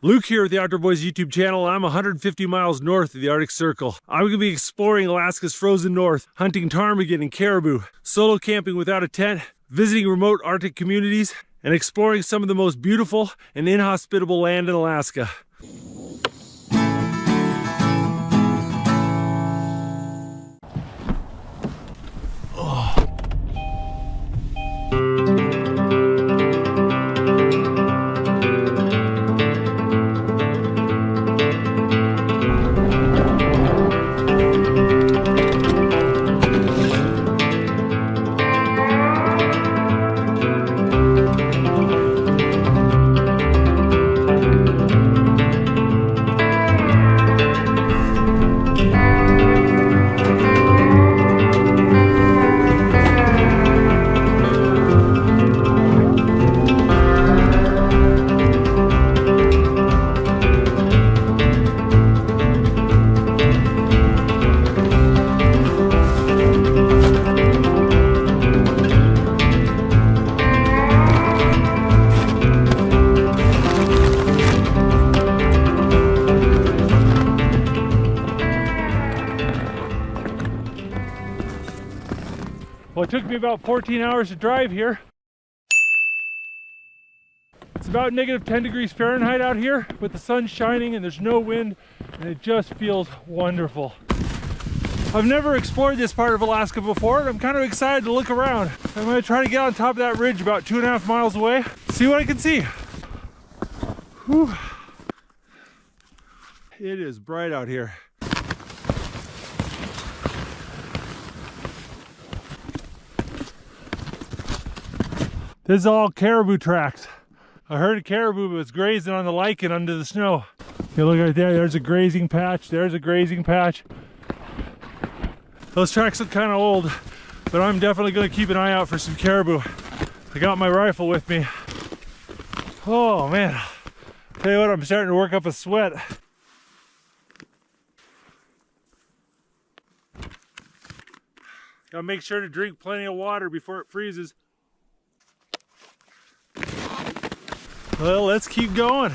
Luke here with the Outdoor Boys YouTube channel. I'm 150 miles north of the Arctic Circle. I'm going to be exploring Alaska's frozen north, hunting ptarmigan and caribou, solo camping without a tent, visiting remote Arctic communities, and exploring some of the most beautiful and inhospitable land in Alaska. Well, it took me about 14 hours to drive here. It's about negative 10 degrees Fahrenheit out here with the sun shining and there's no wind, and it just feels wonderful. I've never explored this part of Alaska before, and I'm kind of excited to look around. I'm going to try to get on top of that ridge about 2.5 miles away, see what I can see. Whew. It is bright out here. This is all caribou tracks. I heard a caribou was grazing on the lichen under the snow. You look right there, there's a grazing patch, there's a grazing patch. Those tracks look kind of old, but I'm definitely going to keep an eye out for some caribou. I got my rifle with me. Oh man, tell you what, I'm starting to work up a sweat. Gotta make sure to drink plenty of water before it freezes. Well, let's keep going.